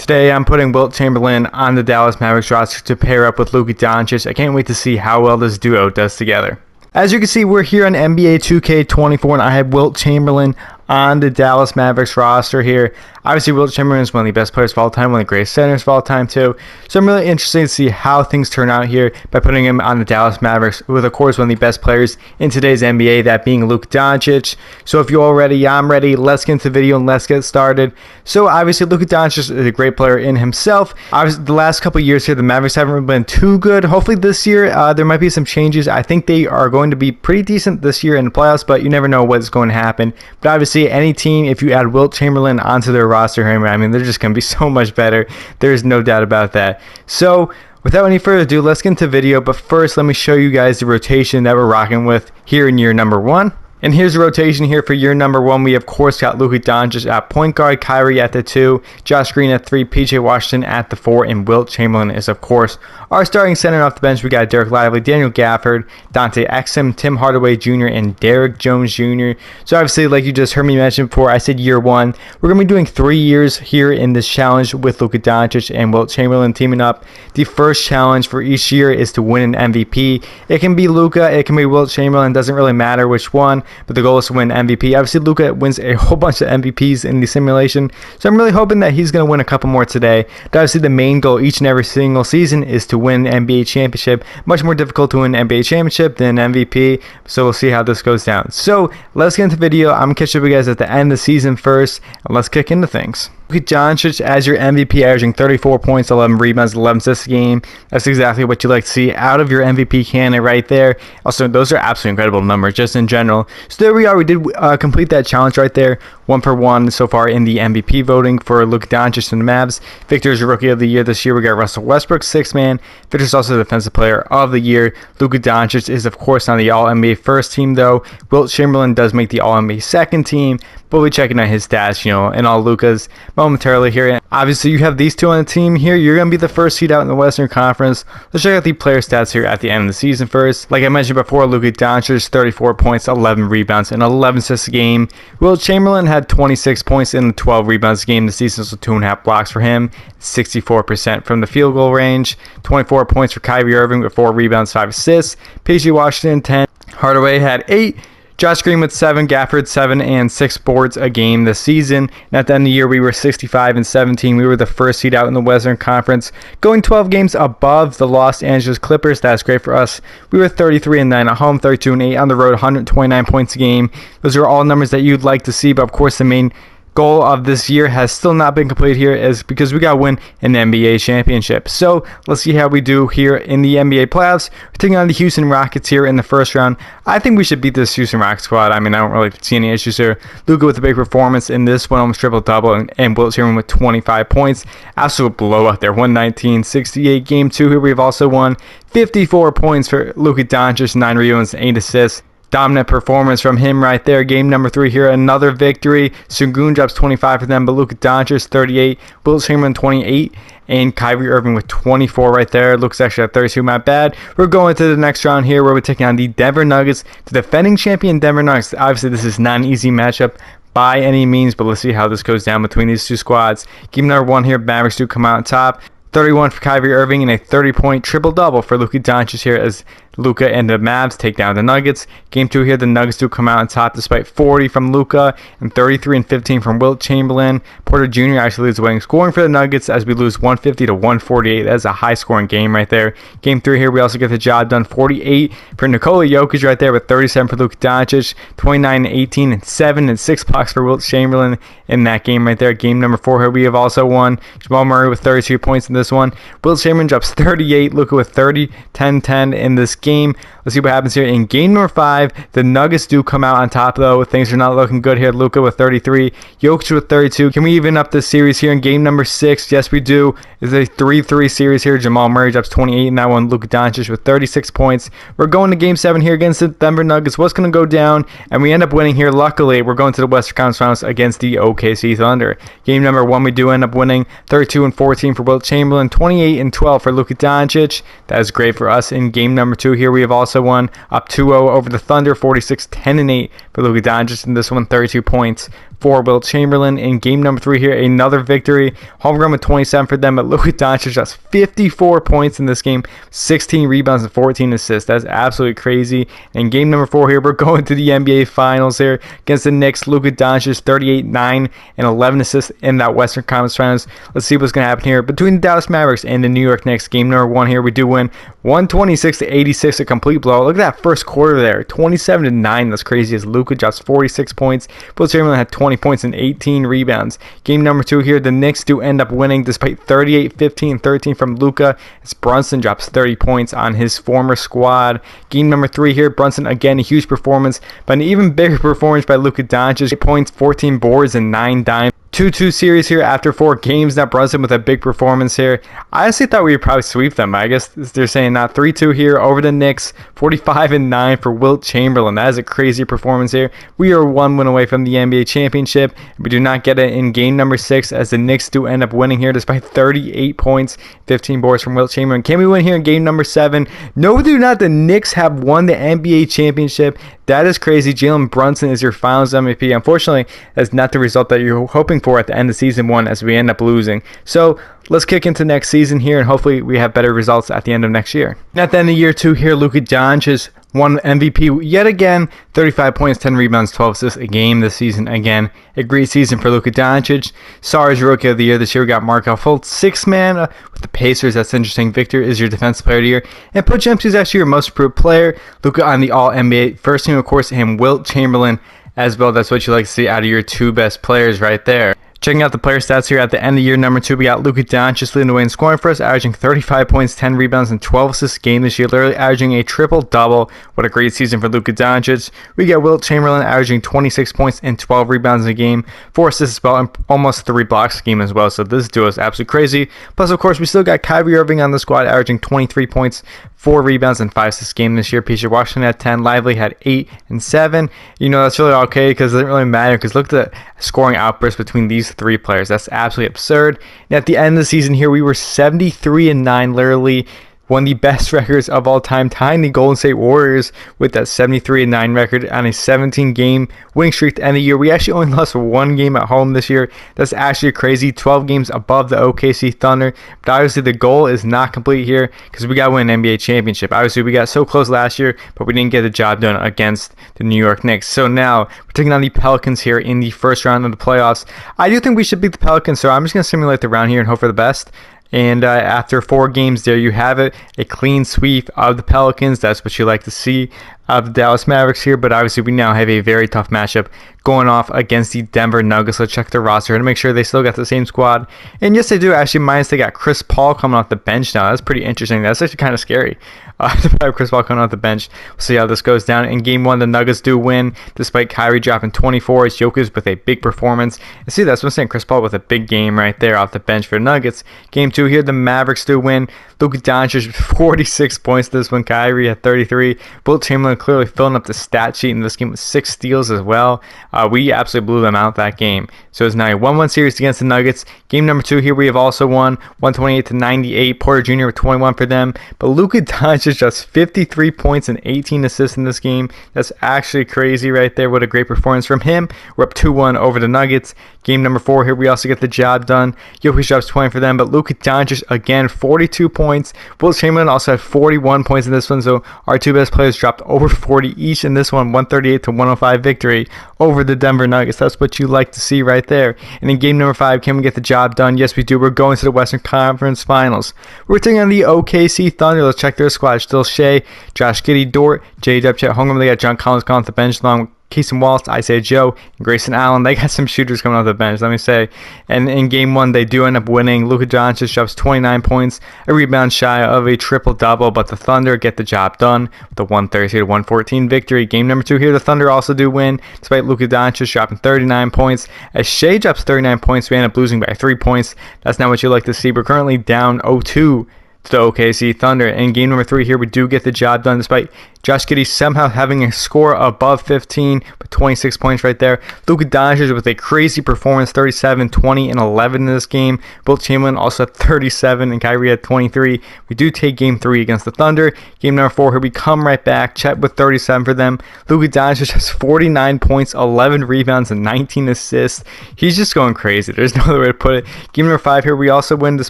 Today, I'm putting Wilt Chamberlain on the Dallas Mavericks roster to pair up with Luka Doncic. I can't wait to see how well this duo does together. As you can see, we're here on NBA 2K24, and I have Wilt Chamberlain on the Dallas Mavericks roster here. Obviously, Wilt Chamberlain is one of the best players of all time, one of the greatest centers of all time too. So I'm really interested to see how things turn out here by putting him on the Dallas Mavericks with, of course, one of the best players in today's NBA, that being Luka Doncic. So if you're all ready, I'm ready. Let's get into the video and let's get started. So obviously, Luka Doncic is a great player in himself. Obviously, the last couple of years here, the Mavericks haven't been too good. Hopefully this year, there might be some changes. I think they are going to be pretty decent this year in the playoffs, but you never know what's going to happen. But obviously, any team, if you add Wilt Chamberlain onto their roster here, I mean, they're just going to be so much better. There's no doubt about that. So without any further ado, let's get into the video. But first, let me show you guys the rotation that we're rocking with here in year number 1. And here's the rotation here for year number 1. We, of course, got Luka Doncic at point guard, Kyrie at the 2, Josh Green at 3, PJ Washington at the 4, and Wilt Chamberlain is, of course, our starting center. Off the bench. We got Derek Lively, Daniel Gafford, Dante Exum, Tim Hardaway Jr., and Derek Jones Jr. So obviously, like you just heard me mention before, I said year 1. We're going to be doing 3 years here in this challenge with Luka Doncic and Wilt Chamberlain teaming up. The first challenge for each year is to win an MVP. It can be Luka, it can be Wilt Chamberlain, doesn't really matter which one. But the goal is to win MVP. Obviously, Luka wins a whole bunch of MVPs in the simulation, so I'm really hoping that he's going to win a couple more today. But obviously, the main goal each and every single season is to win an NBA championship. Much more difficult to win an NBA championship than MVP, so we'll see how this goes down. So let's get into the video. I'm going to catch up with you guys at the end of the season first, and let's kick into things. Luka Doncic as your MVP, averaging 34 points, 11 rebounds, 11 assists a game. That's exactly what you like to see out of your MVP candidate right there. Also, those are absolutely incredible numbers just in general. So there we are. We did complete that challenge right there. 1 for 1 so far in the MVP voting for Luka Doncic and the Mavs. Victor's Rookie of the Year this year. We got Russell Westbrook, 6th man. Victor's also the Defensive Player of the Year. Luka Doncic is, of course, on the All-NBA first team, though. Wilt Chamberlain does make the All-NBA second team. But we'll be checking out his stats, and all Luka's momentarily here. And obviously, you have these two on the team here. You're going to be the first seed out in the Western Conference. Let's check out the player stats here at the end of the season first. Like I mentioned before, Luka Doncic, 34 points, 11 rebounds, and 11 assists a game. Wilt Chamberlain had 26 points and 12 rebounds a game this season, so 2.5 blocks for him. 64% from the field goal range. 24 points for Kyrie Irving with 4 rebounds, 5 assists. PJ Washington, 10. Hardaway had 8. Josh Green with 7, Gafford 7, and 6 boards a game this season. And at the end of the year, we were 65-17. We were the first seed out in the Western Conference, going 12 games above the Los Angeles Clippers. That's great for us. We were 33-9 at home, 32-8 on the road, 129 points a game. Those are all numbers that you'd like to see, but of course, the main goal of this year has still not been complete here, is because we got to win an NBA championship. So let's see how we do here in the NBA playoffs. We're taking on the Houston Rockets here in the first round. I think we should beat this Houston Rockets squad. I mean, I don't really see any issues here. Luka with a big performance in this one, almost triple-double, and Wilt Chamberlain with 25 points. Absolute blowout there, 119-68. Game 2 here, we've also won 54 points for Luka Doncic, 9 rebounds, 8 assists. Dominant performance from him right there. Game number 3 here, another victory. Sengun drops 25 for them, but Luka Doncic 38, Wilt Chamberlain 28, and Kyrie Irving with 24 right there. Luka's actually at 32, my bad. We're going to the next round here where we're taking on the Denver Nuggets, the defending champion Denver Nuggets. Obviously, this is not an easy matchup by any means, but let's see how this goes down between these two squads. Game number 1 here, Mavericks do come out on top. 31 for Kyrie Irving and a 30-point triple-double for Luka Doncic here as Luka and the Mavs take down the Nuggets. Game 2 here, the Nuggets do come out on top despite 40 from Luka and 33 and 15 from Wilt Chamberlain. Porter Jr. actually leads the way in scoring for the Nuggets as we lose 150-148. That's a high-scoring game right there. Game 3 here, we also get the job done. 48 for Nikola Jokic right there with 37 for Luka Doncic. 29 and 18 and 7 and 6 blocks for Wilt Chamberlain in that game right there. Game number 4 here, we have also won. Jamal Murray with 32 points in this one. Wilt Chamberlain drops 38. Luka with 30, 10, 10 in this game. Let's see what happens here in game number 5. The Nuggets do come out on top, though. Things are not looking good here. Luka with 33, Jokic with 32. Can we even up this series here in game number 6? Yes, we do. It's a 3-3 series here. Jamal Murray drops 28 in that one. Luka Doncic with 36 points. We're going to game 7 here against the Denver Nuggets. What's going to go down? And we end up winning here. Luckily, we're going to the Western Conference Finals against the OKC Thunder. Game number 1, we do end up winning 32 and 14 for Wilt Chamberlain, 28 and 12 for Luka Doncic. That is great for us. In game number 2 here, we have also won up 2-0 over the Thunder, 46-10-8 for Luka Doncic in this one, 32 points for Wilt Chamberlain. In game number 3 here, another victory. Home run with 27 for them, but Luka Doncic just 54 points in this game, 16 rebounds and 14 assists. That's absolutely crazy. In game number 4 here, we're going to the NBA Finals here against the Knicks. Luka Doncic 38, 9, and 11 assists in that Western Conference Finals. Let's see what's going to happen here between the Dallas Mavericks and the New York Knicks. Game number 1 here, we do win 126-86, a complete blowout. Look at that first quarter there, 27-9. That's crazy as Luka drops 46 points. Wilt Chamberlain had 20 points and 18 rebounds. Game number 2 here, the Knicks do end up winning despite 38, 15, 13 from Luka, as Brunson drops 30 points on his former squad. Game number 3 here, Brunson again, a huge performance, but an even bigger performance by Luka Doncic. 8 points, 14 boards, and 9 dimes. 2-2 series here after 4 games. Now Brunson with a big performance here. I honestly thought we would probably sweep them. I guess they're saying not 3-2 here over the Knicks. 45-9 for Wilt Chamberlain. That is a crazy performance here. We are 1 win away from the NBA championship. We do not get it in game number 6 as the Knicks do end up winning here despite 38 points, 15 boards from Wilt Chamberlain. Can we win here in game number 7? No, we do not. The Knicks have won the NBA championship. That is crazy. Jalen Brunson is your finals MVP. Unfortunately, that's not the result that you're hoping for at the end of season 1 as we end up losing. So let's kick into next season here and hopefully we have better results at the end of next year. And at the end of year 2 here, Luka Doncic won MVP yet again. 35 points, 10 rebounds, 12 assists a game this season. Again, a great season for Luka Doncic. Sarge Rookie of the Year this year. We got Markelle Fultz, 6th man with the Pacers. That's interesting. Victor is your Defensive Player of the Year. And Put Jemsey is actually your Most Improved Player. Luka on the All-NBA First Team, of course, and Wilt Chamberlain as well. That's what you like to see out of your 2 best players right there. Checking out the player stats here at the end of year number 2, we got Luka Doncic leading the way in scoring for us, averaging 35 points, 10 rebounds, and 12 assists a game this year, literally averaging a triple-double. What a great season for Luka Doncic. We got Wilt Chamberlain averaging 26 points and 12 rebounds a game, 4 assists as well, and almost 3 blocks a game as well. So this duo is absolutely crazy. Plus, of course, we still got Kyrie Irving on the squad, averaging 23 points, 4 rebounds, and 5 assists a game this year. PJ Washington had 10. Lively had 8 and 7. You know, that's really okay because it doesn't really matter because look at the scoring outburst between these 3 players. That's absolutely absurd. And at the end of the season here, we were 73-9, literally one of the best records of all time, tying the Golden State Warriors with that 73-9 record on a 17-game winning streak to end the year. We actually only lost 1 game at home this year. That's actually crazy. 12 games above the OKC Thunder. But obviously the goal is not complete here because we got to win an NBA championship. Obviously we got so close last year, but we didn't get the job done against the New York Knicks. So now we're taking on the Pelicans here in the first round of the playoffs. I do think we should beat the Pelicans, so I'm just going to simulate the round here and hope for the best. And after 4 games, there you have it. A clean sweep of the Pelicans. That's what you like to see of the Dallas Mavericks here. But obviously, we now have a very tough matchup going off against the Denver Nuggets. Let's check their roster to make sure they still got the same squad. And yes, they do. Actually, minus they got Chris Paul coming off the bench now. That's pretty interesting. That's actually kind of scary. To have Chris Paul coming off the bench. We'll see how this goes down. In game 1, the Nuggets do win despite Kyrie dropping 24. It's Jokic with a big performance. And see, that's what I'm saying. Chris Paul with a big game right there off the bench for the Nuggets. Game 2 here, the Mavericks do win. Luka Doncic 46 points this one. Kyrie at 33. Wilt Chamberlain clearly filling up the stat sheet in this game with 6 steals as well. We absolutely blew them out that game. So it's now a 1-1 series against the Nuggets. Game number 2 here, we have also won 128-98. Porter Jr. with 21 for them. But Luka Doncic just 53 points and 18 assists in this game. That's actually crazy right there. What a great performance from him. We're up 2-1 over the Nuggets. Game number 4 here, we also get the job done. Jokic drops 20 for them, but Luka Doncic again 42 points. Wilt Chamberlain also had 41 points in this one, so our 2 best players dropped over 40 each in this one. 138-105 victory over the Denver Nuggets. That's what you like to see right there. And in game number 5, can we get the job done? Yes, we do. We're going to the Western Conference Finals. We're taking on the OKC Thunder. Let's check their squad. Still Shea, Josh Giddey, Dort, J.W. Chet Holmgren. They got John Collins coming off the bench along with Keeson Wallace, Isaiah Joe, and Grayson Allen. They got some shooters coming off the bench, let me say. And in game 1, they do end up winning. Luka Doncic drops 29 points, a rebound shy of a triple-double, but the Thunder get the job done with a 132-114 victory. Game number 2 here, the Thunder also do win, despite Luka Doncic dropping 39 points. As Shea drops 39 points, we end up losing by 3 points. That's not what you like to see. We're currently down 0-2 to the OKC Thunder. In game number 3 here, we do get the job done despite Josh Giddey somehow having a score above 15 with 26 points right there. Luka Doncic with a crazy performance, 37, 20, and 11 in this game. Wilt Chamberlain also had 37, and Kyrie had 23. We do take game 3 against the Thunder. Game number 4 here, we come right back. Chet with 37 for them. Luka Doncic has 49 points, 11 rebounds, and 19 assists. He's just going crazy. There's no other way to put it. Game number 5 here, we also win this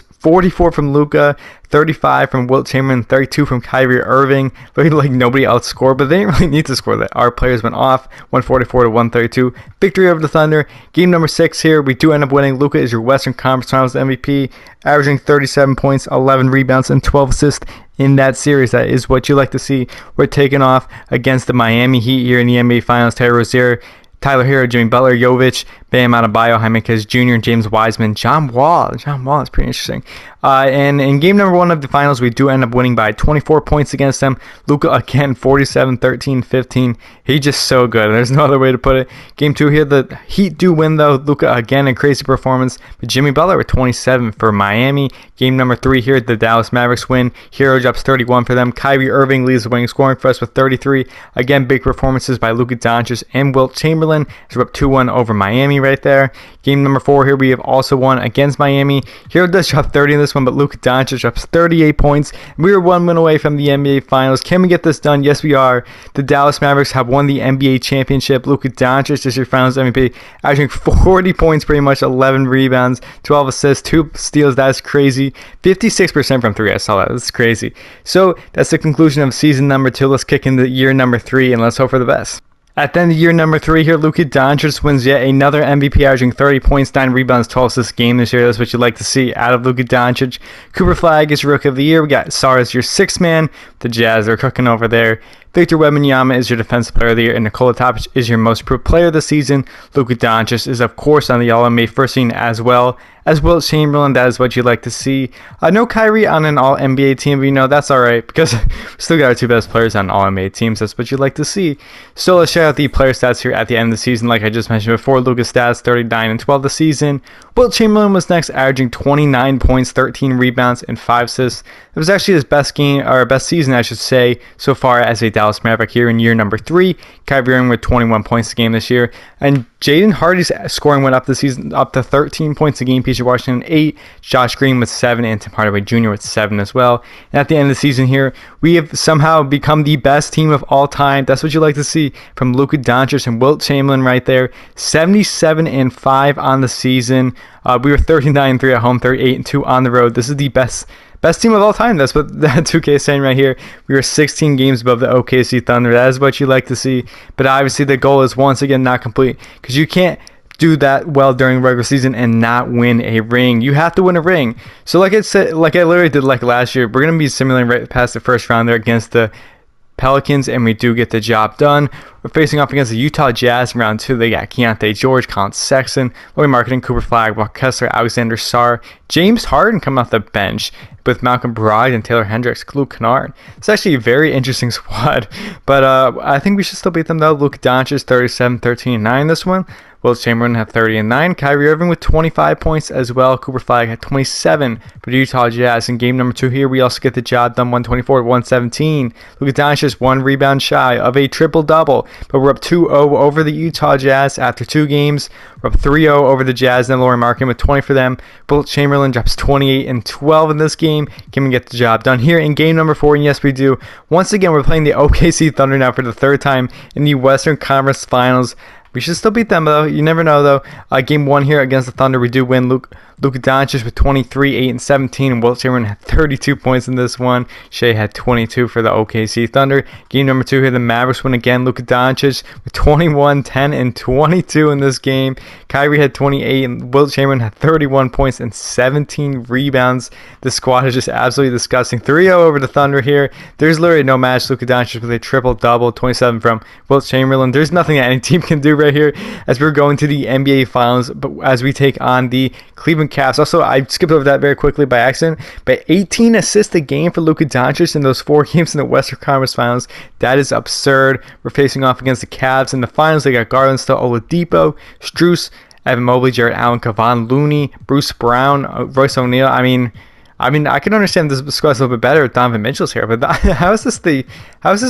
44 from Luka, 35 from Wilt Chamberlain, 32 from Kyrie Irving. Looking like nobody else scored, but they didn't really need to score that. Our players went off, 144 to 132. Victory over the Thunder. Game number 6 here, we do end up winning. Luka is your Western Conference Finals MVP, averaging 37 points, 11 rebounds, and 12 assists in that series. That is what you like to see. We're taking off against the Miami Heat here in the NBA Finals. Terry Rozier, Tyler Hero, Jimmy Butler, Jovic, Bam Adebayo, Jaime Kez Jr., James Wiseman, John Wall. John Wall is pretty interesting. And in game number 1 of the finals, we do end up winning by 24 points against them. Luka again, 47, 13, 15. He's just so good. There's no other way to put it. Game 2 here, the Heat do win though. Luka again, a crazy performance. But Jimmy Butler with 27 for Miami. Game number 3 here, the Dallas Mavericks win. Hero drops 31 for them. Kyrie Irving leads the winning scoring for us with 33. Again, big performances by Luka Doncic and Wilt Chamberlain. So we're up 2-1 over Miami right there. Game number 4 here, we have also won against Miami. Hero does drop 30 in this one, but Luka Doncic drops 38 points. We are 1 win away from the NBA Finals. Can we get this done? Yes, we are. The Dallas Mavericks have won the NBA championship. Luka Doncic is your Finals MVP, averaging 40 points pretty much, 11 rebounds, 12 assists, 2 steals. That's crazy. 56% from 3. I saw that. That's crazy. So that's the conclusion of season number 2. Let's kick into year number 3, and let's hope for the best. At the end of year number 3 here, Luka Doncic wins yet another MVP, averaging 30 points, 9 rebounds, 12 assists game this year. That's what you'd like to see out of Luka Doncic. Cooper Flag is Rookie of the Year. We got Sarr as your 6th man. The Jazz are cooking over there. Victor Wembanyama is your Defensive Player of the Year, and Nikola Topic is your Most Improved Player of the season. Luka Doncic is, of course, on the All-NBA first team as well as Wilt Chamberlain. That is what you like to see. No Kyrie on an All-NBA team, but that's all right because we still got our 2 best players on All-NBA teams. That's what you like to see. So let's check out the player stats here at the end of the season. Like I just mentioned before, Luka's stats, 39 and 12 this season. Wilt Chamberlain was next, averaging 29 points, 13 rebounds, and 5 assists. It was actually his best game, or best season, I should say, so far as a Dallas Maverick here in year number 3. Kyrie Irving with 21 points a game this year. And Jaden Hardy's scoring went up this season, up to 13 points a game. PJ Washington 8, Josh Green with 7, and Tim Hardaway Jr. with 7 as well. And at the end of the season here, we have somehow become the best team of all time. That's what you like to see from Luka Doncic and Wilt Chamberlain right there. 77 and 5 on the season. We were 39 and 3 at home, 38 and 2 on the road. This is the best team of all time. That's what that 2K is saying right here. We were 16 games above the OKC Thunder. That is what you like to see. But obviously the goal is once again not complete because you can't do that well during regular season and not win a ring. You have to win a ring. So like I said, like I literally did like last year, we're going to be simulating right past the first round there against the Pelicans, and we do get the job done. We're facing off against the Utah Jazz in round 2. They got Keontae George, Colin Sexton, Laurie Marketing, Cooper Flag, Walker Kessler, Alexander Sarr, James Harden coming off the bench with Malcolm Brogdon and Taylor Hendricks, Luke Kennard. It's actually a very interesting squad, but I think we should still beat them though. Luka Doncic 37, 13, and 9 this one. Wilt Chamberlain had 30 and 9. Kyrie Irving with 25 points as well. Cooper Flag had 27 for the Utah Jazz. In game number 2 here, we also get the job done, 124 to 117. Luka Doncic is 1 rebound shy of a triple-double, but we're up 2-0 over the Utah Jazz after 2 games. We're up 3-0 over the Jazz, and Laurie Marketing with 20 for them. Wilt Chamberlain drops 28 and 12 in this game. Can we get the job done here in game number 4? And yes, we do. Once again, we're playing the OKC Thunder now for the 3rd time in the Western Conference Finals. We should still beat them, though. You never know, though. Game 1 here against the Thunder, we do win. Luka Doncic with 23, 8, and 17, and Wilt Chamberlain had 32 points in this one. Shea had 22 for the OKC Thunder. Game number 2 here, the Mavericks win again. Luka Doncic with 21, 10, and 22 in this game. Kyrie had 28, and Wilt Chamberlain had 31 points and 17 rebounds. The squad is just absolutely disgusting. 3-0 over the Thunder here. There's literally no match. Luka Doncic with a triple-double, 27 from Wilt Chamberlain. There's nothing that any team can do right here as we're going to the NBA Finals, but as we take on the Cleveland Cavs. Also, I skipped over that very quickly by accident, but 18 assists a game for Luka Doncic in those 4 games in the Western Conference Finals. That is absurd. We're facing off against the Cavs in the finals. They got Garland, still Oladipo, Strus, Evan Mobley, Jarrett Allen, Kevon Looney, Bruce Brown, Royce O'Neal. I mean, I mean, I can understand this squad's a little bit better with Donovan Mitchell's here, but how is this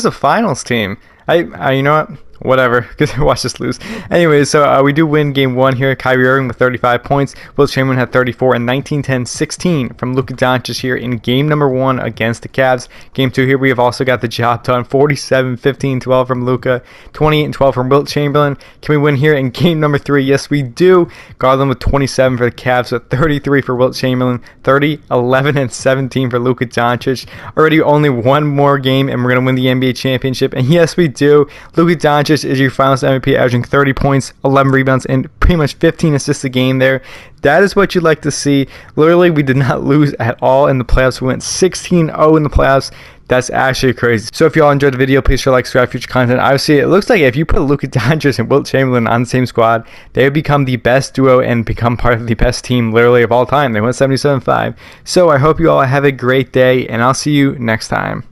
a finals team? You know what? Whatever, because watch us lose. Anyway, so we do win game 1 here. Kyrie Irving with 35 points. Wilt Chamberlain had 34 and 19, 10, 16 from Luka Doncic here in game number 1 against the Cavs. Game 2 here, we have also got the job done. 47, 15, 12 from Luka. 28 and 12 from Wilt Chamberlain. Can we win here in game number 3? Yes, we do. Garland with 27 for the Cavs, with 33 for Wilt Chamberlain. 30, 11, and 17 for Luka Doncic. Already only one more game, and we're going to win the NBA championship. And yes, we do. Luka Doncic is your finals MVP, averaging 30 points, 11 rebounds, and pretty much 15 assists a game there. That is what you'd like to see. Literally, we did not lose at all in the playoffs. We went 16-0 in the playoffs. That's actually crazy. So if y'all enjoyed the video, please share, like, subscribe, future content. Obviously, it looks like if you put Luka Doncic and Wilt Chamberlain on the same squad, they would become the best duo and become part of the best team literally of all time. They went 77-5. So I hope you all have a great day, and I'll see you next time.